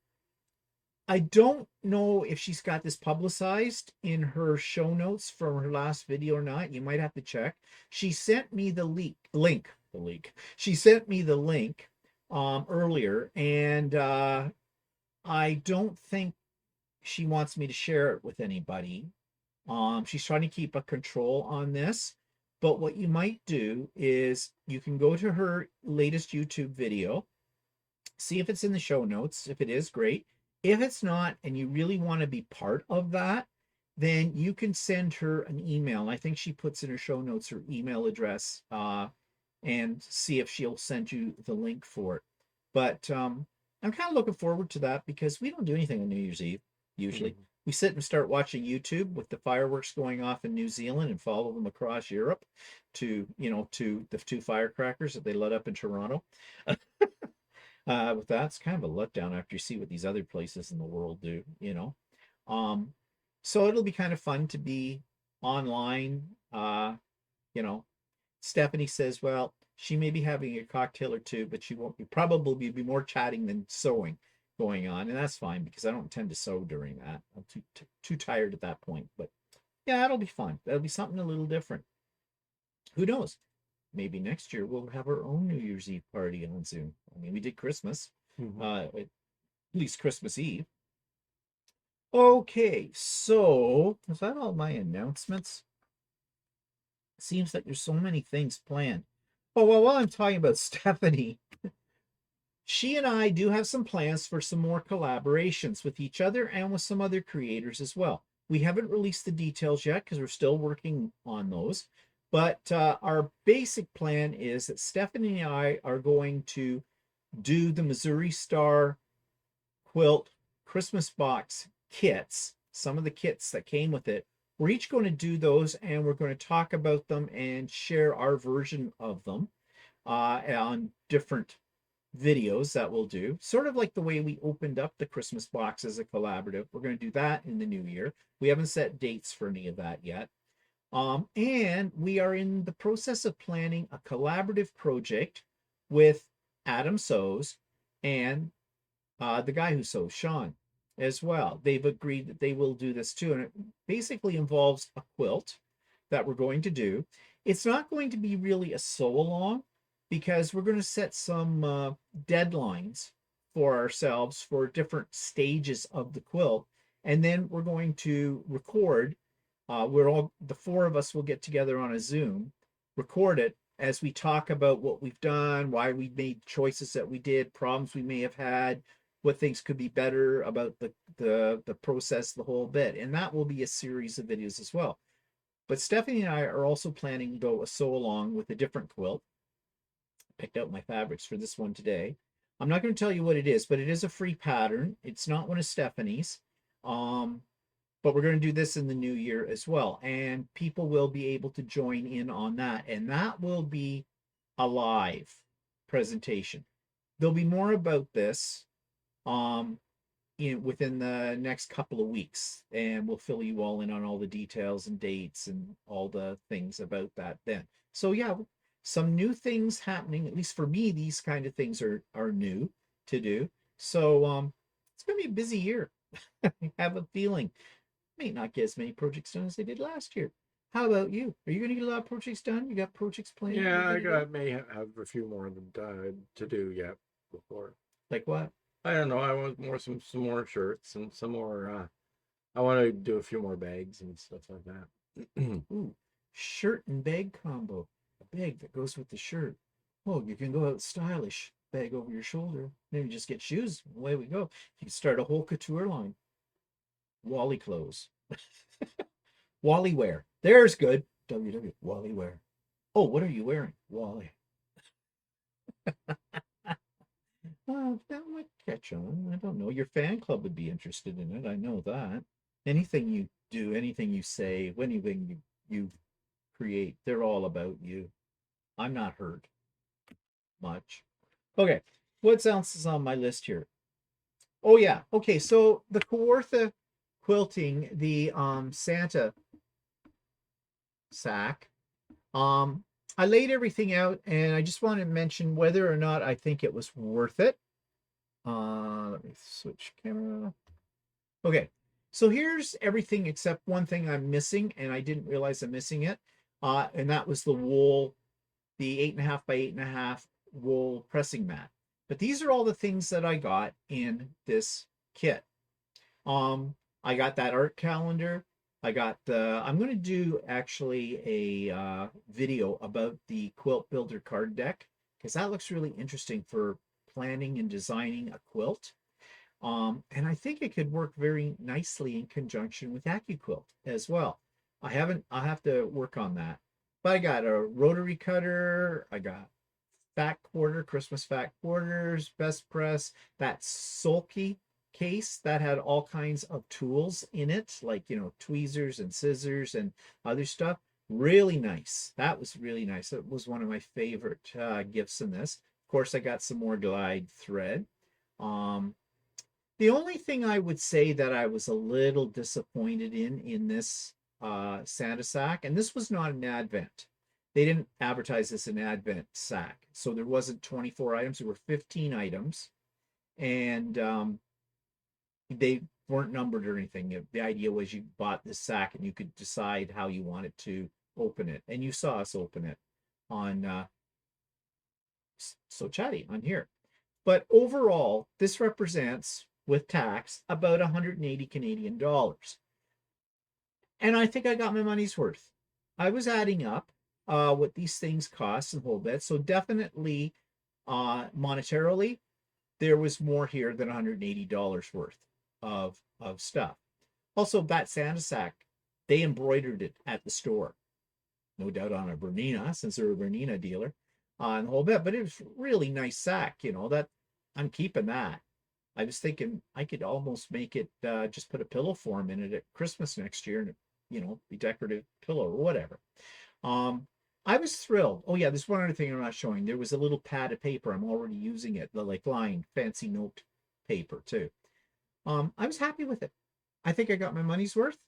I don't know if she's got this publicized in her show notes from her last video or not. You might have to check. She sent me the link. She sent me the link earlier, and I don't think she wants me to share it with anybody. She's trying to keep a control on this. But what you might do is you can go to her latest YouTube video, see if it's in the show notes. If it is, great. If it's not, and you really want to be part of that, then you can send her an email. I think she puts in her show notes her email address and see if she'll send you the link for it. But I'm kind of looking forward to that because we don't do anything on New Year's Eve usually. We sit and start watching YouTube with the fireworks going off in New Zealand and follow them across Europe to, to the two firecrackers that they let up in Toronto. With that, it's kind of a letdown after you see what these other places in the world do. Um, so it'll be kind of fun to be online. You know, Stephanie says, well, she may be having a cocktail or two, but she won't be probably be more chatting than sewing going on, and that's fine because I don't tend to sew during that. I'm too tired at that point. But yeah, it'll be fun. That'll be something a little different. Who knows? Maybe next year we'll have our own New Year's Eve party on Zoom. I mean, we did Christmas, at least Christmas Eve. Okay, so is that all my announcements? Seems like there's so many things planned. Oh, well, while I'm talking about Stephanie, she and I do have some plans for some more collaborations with each other and with some other creators as well. We haven't released the details yet because we're still working on those. But our basic plan is that Stephanie and I are going to do the Missouri Star quilt Christmas box kits, some of the kits that came with it. We're each going to do those and we're going to talk about them and share our version of them on different videos that we'll do, sort of like the way we opened up the Christmas box as a collaborative. We're going to do that in the new year. We haven't set dates for any of that yet. And we are in the process of planning a collaborative project with Adam Sews and the guy who sews, Sean, as well. They've agreed that they will do this too. And it basically involves a quilt that we're going to do. It's not going to be really a sew along because we're going to set some deadlines for ourselves for different stages of the quilt. And then we're going to record. The four of us will get together on a Zoom, record it as we talk about what we've done, why we made choices that we did, problems we may have had, what things could be better about the process, the whole bit. And that will be a series of videos as well. But Stephanie and I are also planning, though, a sew along with a different quilt. Picked out my fabrics for this one today. I'm not going to tell you what it is, but it is a free pattern. It's not one of Stephanie's. But we're going to do this in the new year as well. And people will be able to join in on that. And that will be a live presentation. There'll be more about this within the next couple of weeks. And we'll fill you all in on all the details and dates and all the things about that then. So yeah, some new things happening. At least for me, these kind of things are new to do. So it's going to be a busy year. I have a feeling. May not get as many projects done as they did last year. How about you? Are you going to get a lot of projects done? You got projects planned? Yeah, I may have a few more to do yet before. Like what? I don't know. I want some more shirts and some more. I want to do a few more bags and stuff like that. Ooh, shirt and bag combo. A bag that goes with the shirt. Oh, you can go out stylish. Bag over your shoulder. Then you just get shoes. Away we go. You can start a whole couture line. Wally clothes. Wally wear. There's good. WW Wally wear. Oh, what are you wearing? Wally. That might catch on. I don't know. Your fan club would be interested in it. I know that. Anything you do, anything you say, anything you create, they're all about you. I'm not hurt much. Okay. What else is on my list here? Oh yeah. Okay. So the Kawartha quilting, the Santa sack. I laid everything out and I just want to mention whether or not I think it was worth it. Let me switch camera. Okay, so here's everything except one thing I'm missing, and I didn't realize I'm missing it. And that was the wool, the 8.5 by 8.5 wool pressing mat. But these are all the things that I got in this kit. I got that art calendar. I'm going to do actually a video about the Quilt Builder card deck because that looks really interesting for planning and designing a quilt. And I think it could work very nicely in conjunction with AccuQuilt as well. I'll have to work on that. But I got a rotary cutter. I got fat quarter, Christmas fat quarters, best press, that sulky case that had all kinds of tools in it, like, you know, tweezers and scissors and other stuff. Really nice. That was really nice. It was one of my favorite gifts in this. Of course, I got some more Glide thread. Um, the only thing I would say that I was a little disappointed in this Santa sack, and this was not an Advent. They didn't advertise this an Advent sack, so there wasn't 24 items. There were 15 items, and they weren't numbered or anything. The idea was you bought this sack and you could decide how you wanted to open it, and you saw us open it on So Chatty on here. But overall, this represents, with tax, about 180 Canadian dollars. And I think I got my money's worth. I was adding up what these things cost and whole bit. So definitely monetarily, there was more here than $180 worth of stuff. Also, that Santa sack, they embroidered it at the store. No doubt on a Bernina, since they're a Bernina dealer, and the whole bit. But it was really nice sack, you know, that I'm keeping that. I was thinking I could almost make it just put a pillow form in it at Christmas next year, and you know, be decorative pillow or whatever. I was thrilled. Oh yeah, there's one other thing I'm not showing. There was a little pad of paper. I'm already using it, the like lined fancy note paper too. I was happy with it. I think I got my money's worth.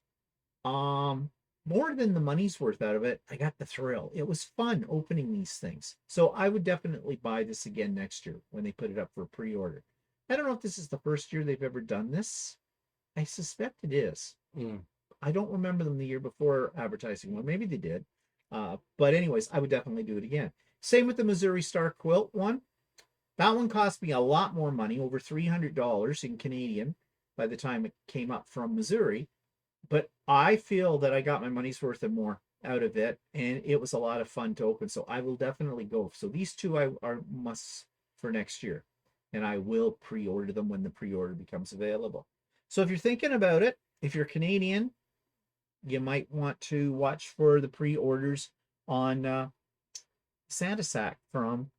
More than the money's worth out of it, I got the thrill. It was fun opening these things. So I would definitely buy this again next year when they put it up for pre-order. I don't know if this is the first year they've ever done this. I suspect it is. I don't remember them the year before advertising one. Maybe they did. But anyways, I would definitely do it again. Same with the Missouri Star Quilt one. That one cost me a lot more money, over $300 in Canadian by the time it came up from Missouri. But I feel that I got my money's worth and more out of it, and it was a lot of fun to open. So I will definitely go. So these two are musts for next year, and I will pre-order them when the pre-order becomes available. So if you're thinking about it, if you're Canadian, you might want to watch for the pre-orders on Santa Sack from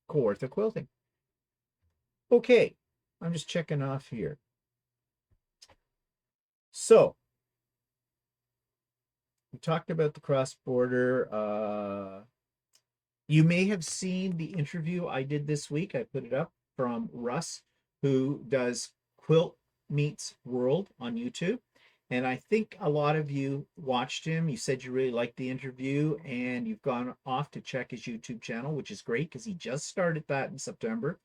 Kawartha Quilting. Okay, I'm just checking off here. So we talked about the cross-border. You may have seen the interview I did this week. I put it up from Russ, who does Quilt Meets World on YouTube. And I think a lot of you watched him. You said you really liked the interview, and you've gone off to check his YouTube channel, which is great because he just started that in September.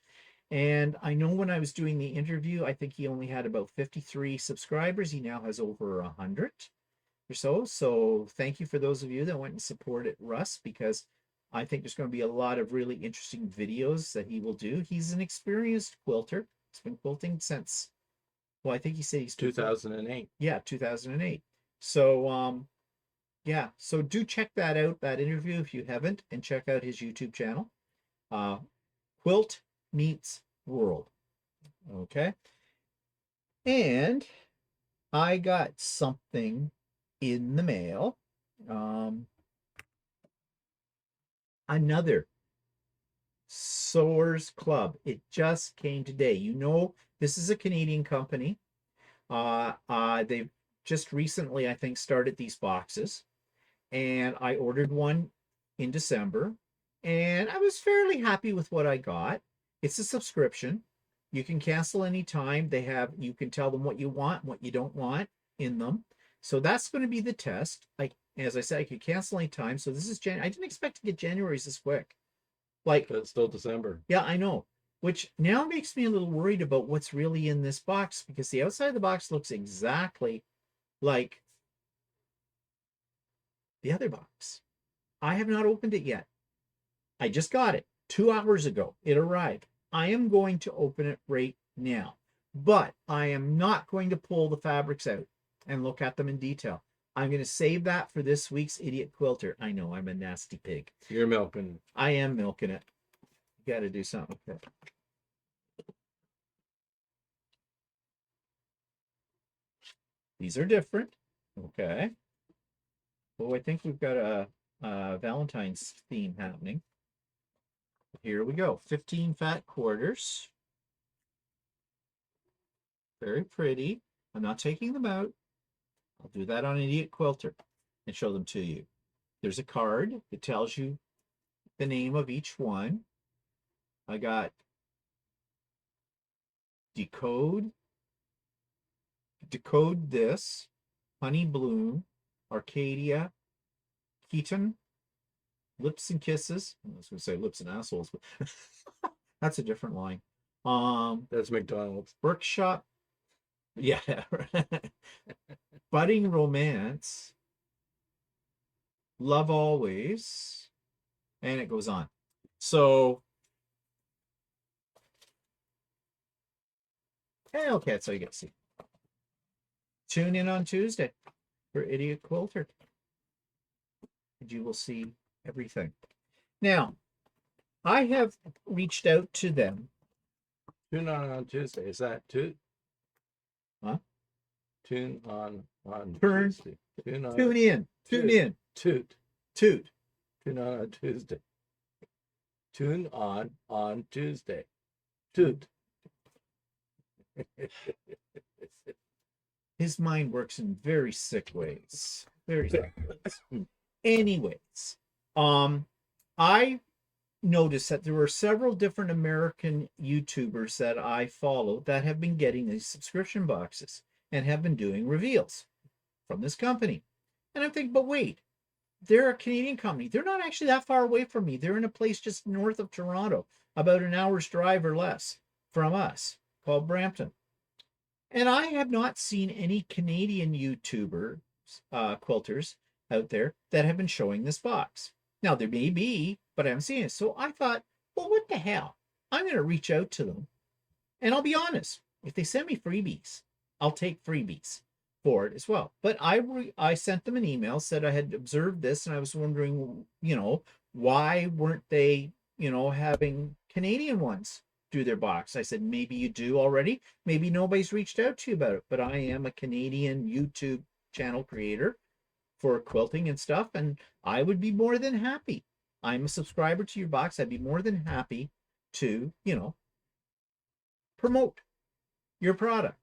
And I know when I was doing the interview, I think he only had about 53 subscribers. He now has over 100 or so. So thank you for those of you that went and supported Russ, because I think there's going to be a lot of really interesting videos that he will do. He's an experienced quilter. He's been quilting since, well, I think he said he's 2008. Yeah, 2008. So yeah, so do check that out, that interview, if you haven't, and check out his YouTube channel. Quilt Meets World. Okay. And I got something in the mail. Another Sewers Club. It just came today. You know, this is a Canadian company. They've just recently, I think, started these boxes, and I ordered one in December, and I was fairly happy with what I got. It's a subscription. You can cancel anytime. You can tell them what you want, what you don't want in them. So that's going to be the test. As I said, I could cancel anytime. So this is January. I didn't expect to get January's this quick. But it's still December. Yeah, I know. Which now makes me a little worried about what's really in this box, because the outside of the box looks exactly like the other box. I have not opened it yet. I just got it 2 hours ago. It arrived. I am going to open it right now, but I am not going to pull the fabrics out and look at them in detail. I'm going to save that for this week's Idiot Quilter. I know I'm a nasty pig. You're milking. I am milking it. You got to do something with it. These are different. Okay. Well, I think we've got a Valentine's theme happening. Here we go. 15 fat quarters. Very pretty. I'm not taking them out. I'll do that on Idiot Quilter and show them to you. There's a card that tells you the name of each one. I got decode this, Honey Bloom, Arcadia, Keaton, Lips and Kisses. I was going to say Lips and Assholes, but that's a different line. That's McDonald's. Workshop. Yeah. Budding Romance, Love Always, and it goes on. So, okay, that's all you get to see. Tune in on Tuesday for Idiot Quilter, and you will see everything. Now, I have reached out to them. Tune on Tuesday. Is that toot? Huh? Tune on Turn. Tuesday. Tune in. Tune in. Toot. Toot. Tune on Tuesday. Tune on Tuesday. Toot. His mind works in very sick ways. Very sick ways. Anyways, I noticed that there were several different American YouTubers that I follow that have been getting these subscription boxes and have been doing reveals from this company. And I'm thinking, but wait, they're a Canadian company. They're not actually that far away from me. They're in a place just north of Toronto, about an hour's drive or less from us, called Brampton. And I have not seen any Canadian YouTuber quilters out there that have been showing this box. Now, there may be, but I haven't seen it. So I thought, well, what the hell? I'm going to reach out to them. And I'll be honest, if they send me freebies, I'll take freebies for it as well. But I sent them an email, said I had observed this, and I was wondering, why weren't they, having Canadian ones do their box? I said, maybe you do already. Maybe nobody's reached out to you about it, but I am a Canadian YouTube channel creator for quilting and stuff, and I would be more than happy. I'm a subscriber to your box. I'd be more than happy to, promote your product.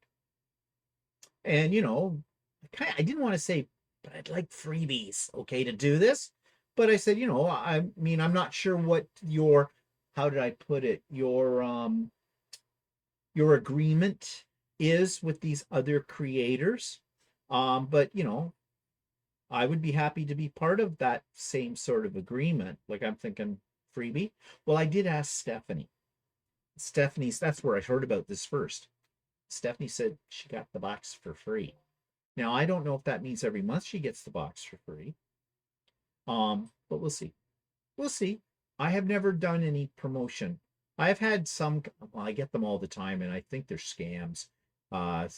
And, I didn't want to say, but I'd like freebies, okay, to do this. But I said, I mean, I'm not sure what how did I put it? Your agreement is with these other creators. But I would be happy to be part of that same sort of agreement. Like, I'm thinking freebie. Well, I did ask Stephanie. That's where I heard about this first. Stephanie said she got the box for free. Now, I don't know if that means every month she gets the box for free. But we'll see. We'll see. I have never done any promotion. I've had some, well, I get them all the time, and I think they're scams.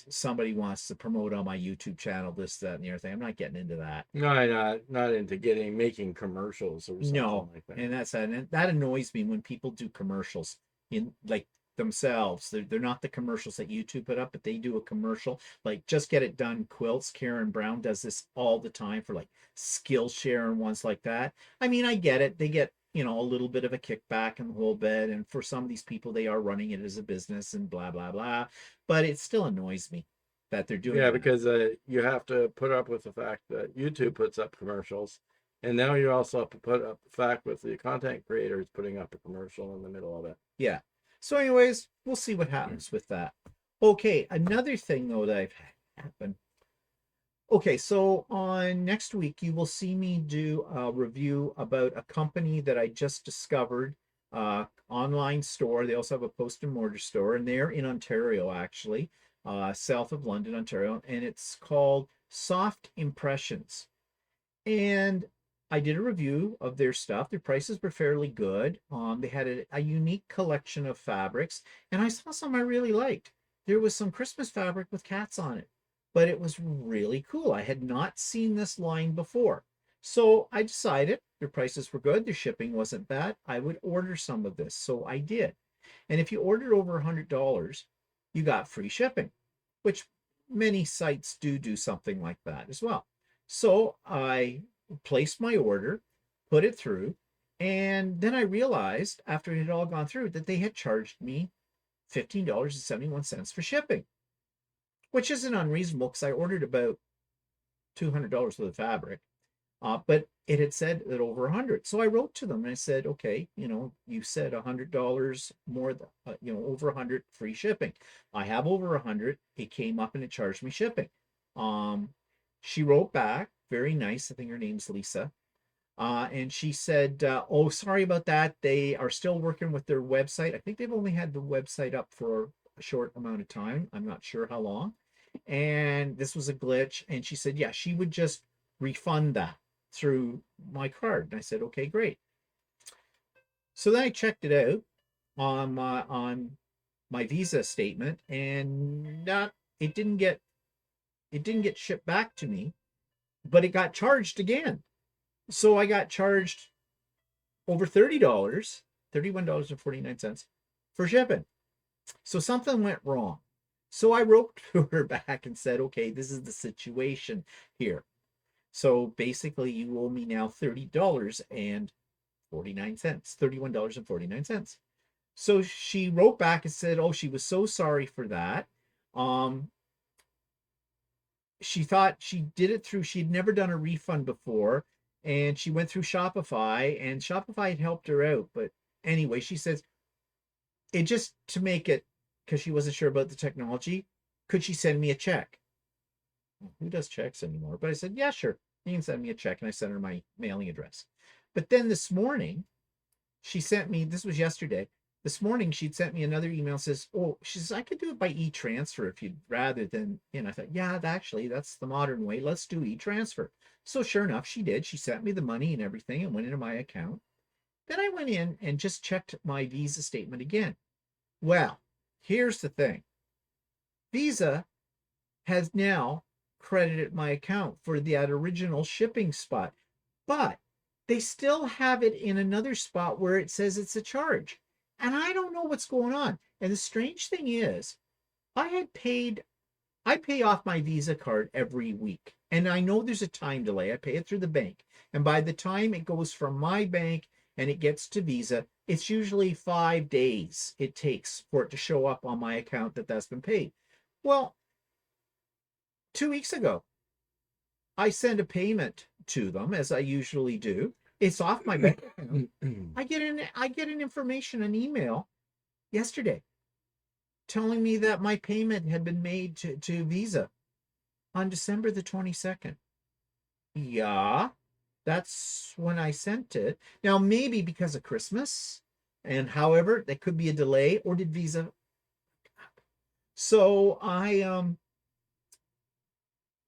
Somebody wants to promote on my YouTube channel, this, that, and the other thing. I'm not getting into that. No, not into making commercials or something like that. And that annoys me when people do commercials in like themselves. They're not the commercials that YouTube put up, but they do a commercial like Just Get It Done Quilts. Karen Brown does this all the time for like Skillshare and ones like that. I mean, I get it. They get a little bit of a kickback in the whole bit, and for some of these people, they are running it as a business and blah blah blah. But it still annoys me that they're doing that. Because you have to put up with the fact that YouTube puts up commercials, and now you also have to put up the fact with the content creators putting up a commercial in the middle of it. Yeah. So anyways, we'll see what happens with that. Okay, another thing though that I've had happen. Okay, so on next week, you will see me do a review about a company that I just discovered, online store. They also have a post and mortar store, and they're in Ontario, actually, south of London, Ontario, and it's called Soft Impressions. And I did a review of their stuff. Their prices were fairly good. They had a unique collection of fabrics, and I saw some I really liked. There was some Christmas fabric with cats on it, but it was really cool. I had not seen this line before. So I decided their prices were good. Their shipping wasn't bad. I would order some of this. So I did. And if you ordered over $100, you got free shipping, which many sites do something like that as well. So I placed my order, put it through, and then I realized after it had all gone through that they had charged me $15.71 for shipping. which isn't unreasonable because I ordered about $200 worth of fabric. But it had said that over 100. So I wrote to them and I said, okay, you said $100 more, over 100 free shipping. I have over 100. It came up and it charged me shipping. She wrote back, very nice. I think her name's Lisa. And she said, oh, sorry about that. They are still working with their website. I think they've only had the website up for a short amount of time. I'm not sure how long. And this was a glitch. And she said, yeah, she would just refund that through my card. And I said, okay, great. So then I checked it out on my Visa statement, and it didn't get shipped back to me, but it got charged again. So I got charged over $30, $31.49 for shipping. So something went wrong. So I wrote to her back and said, okay, this is the situation here. So basically, you owe me now $30.49, $31.49. So she wrote back and said, oh, she was so sorry for that. She thought she did it through, she'd never done a refund before, and she went through Shopify, and Shopify had helped her out. But anyway, she says, it just to make it, because she wasn't sure about the technology, could she send me a check? Who does checks anymore? But I said, yeah, sure. You can send me a check. And I sent her my mailing address. But then this morning, she sent me, this was yesterday. This morning, she'd sent me another email, says, oh, she says, I could do it by e-transfer if you'd rather than, I thought, yeah, actually, that's the modern way. Let's do e-transfer. So sure enough, she did. She sent me the money and everything and went into my account. Then I went in and just checked my Visa statement again. Well, here's the thing. Visa has now credited my account for that original shipping spot, but they still have it in another spot where it says it's a charge. And I don't know what's going on. And the strange thing is, I pay off my Visa card every week. And I know there's a time delay. I pay it through the bank. And by the time it goes from my bank and it gets to Visa, it's usually 5 days it takes for it to show up on my account that's been paid. Well, 2 weeks ago, I send a payment to them as I usually do. It's off my bank account. I get an information, an email yesterday telling me that my payment had been made to Visa on December the 22nd. Yeah, that's when I sent it. Now, maybe because of Christmas, and however, there could be a delay, or did Visa? So I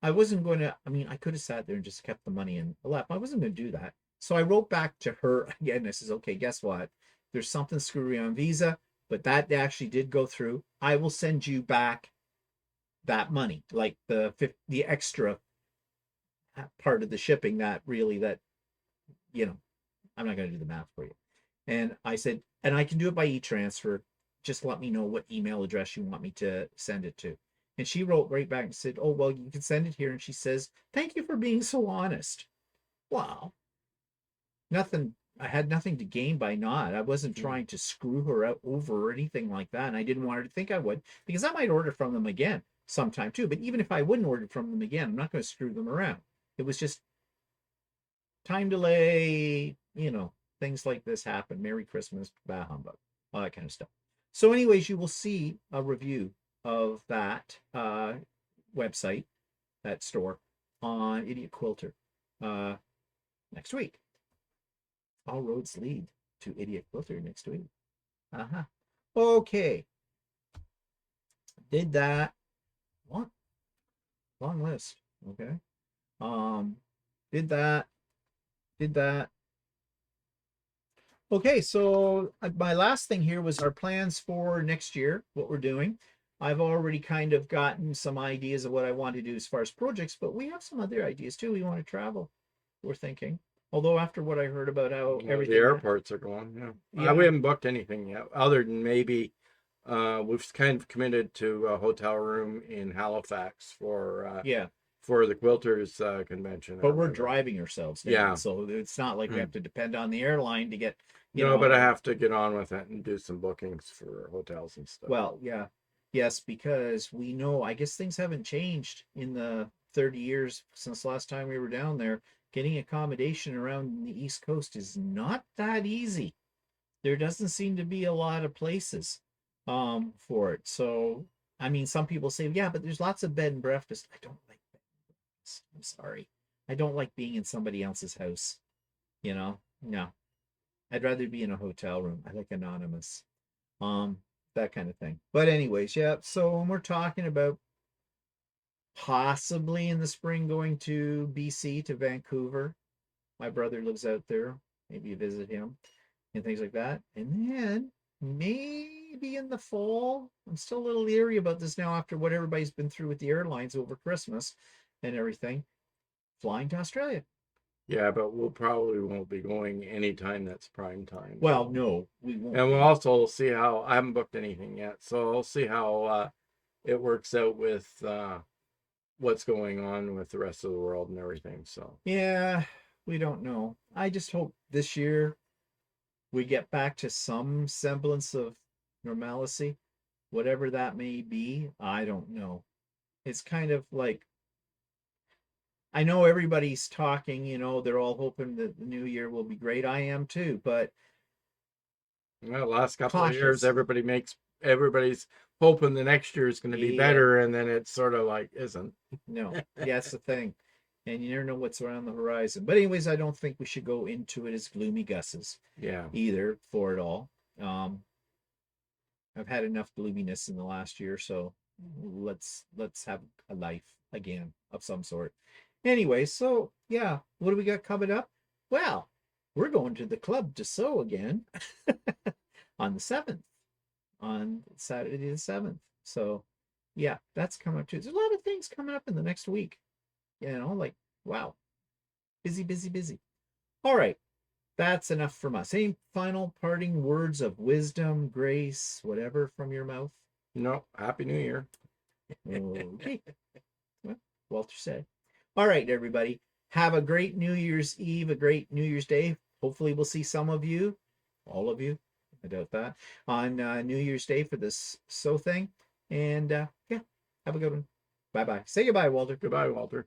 wasn't going to, I could have sat there and just kept the money in the lap. I wasn't going to do that. So I wrote back to her again. I says, okay, guess what? There's something screwy on Visa, but that actually did go through. I will send you back that money, like the extra part of the shipping I'm not going to do the math for you. And I said, and I can do it by e-transfer. Just let me know what email address you want me to send it to. And she wrote right back and said, oh, well, you can send it here. And she says, thank you for being so honest. Wow. I had nothing to gain by not. I wasn't trying to screw her out over or anything like that. And I didn't want her to think I would, because I might order from them again sometime too. But even if I wouldn't order from them again, I'm not going to screw them around. It was just time delay, things like this happen. Merry Christmas, bah humbug, all that kind of stuff. So anyways, you will see a review of that website, that store, on Idiot Quilter next week. All roads lead to Idiot Quilter next week. Okay. Did that. What? Long list. Okay. Did that. Okay, so my last thing here was our plans for next year, what we're doing. I've already kind of gotten some ideas of what I want to do as far as projects, but we have some other ideas too. We want to travel, we're thinking. Although after what I heard about how everything, the airports are going, we haven't booked anything yet, other than maybe we've kind of committed to a hotel room in Halifax for the Quilters convention. But we're driving ourselves down, yeah. So it's not like we have to depend on the airline to get. But I have to get on with it and do some bookings for hotels and stuff. Well, yeah. Yes, because we know, I guess things haven't changed in the 30 years since last time we were down there. Getting accommodation around the East Coast is not that easy. There doesn't seem to be a lot of places for it. So, I mean, some people say, yeah, but there's lots of bed and breakfast. I don't like bed and breakfast. I'm sorry. I don't like being in somebody else's house, you know? No. I'd rather be in a hotel room. I like anonymous. Um, that kind of thing. But anyways, yeah. So when we're talking about possibly in the spring going to BC to Vancouver, my brother lives out there. Maybe visit him and things like that. And then maybe in the fall, I'm still a little leery about this now after what everybody's been through with the airlines over Christmas and everything. Flying to Australia. Yeah, but we'll probably won't be going anytime that's prime time. Well, no, we won't. And we'll be. also see how I haven't booked anything yet, so we'll see how it works out with what's going on with the rest of the world and everything. So Yeah, we don't know. I just hope this year we get back to some semblance of normalcy, whatever that may be. I don't know. It's kind of like I know everybody's talking, they're all hoping that the new year will be great. I am too, but well, last couple of years, cautious. everybody's hoping the next year is going to be Yeah, better, and then it's sort of like isn't. no, yeah, that's the thing. And you never know what's around the horizon. But anyways, I don't think we should go into it as gloomy gusses Yeah. either for it all. Um, I've had enough gloominess in the last year, so let's have a life again of some sort. Anyway, so yeah, what do we got coming up? Well, we're going to the Club de Sew again on the 7th, on Saturday the 7th. So yeah, that's coming up too. There's a lot of things coming up in the next week. Like wow, busy, busy, busy. All right, that's enough from us. Any final parting words of wisdom, grace, whatever from your mouth? No. Happy New Year. Okay. Well, Walter said. All right, everybody. Have a great New Year's Eve, a great New Year's Day. Hopefully, we'll see some of you, all of you, I doubt that, on New Year's Day for this sew thing. And yeah, have a good one. Bye bye. Say goodbye, Walter. Goodbye, Walter.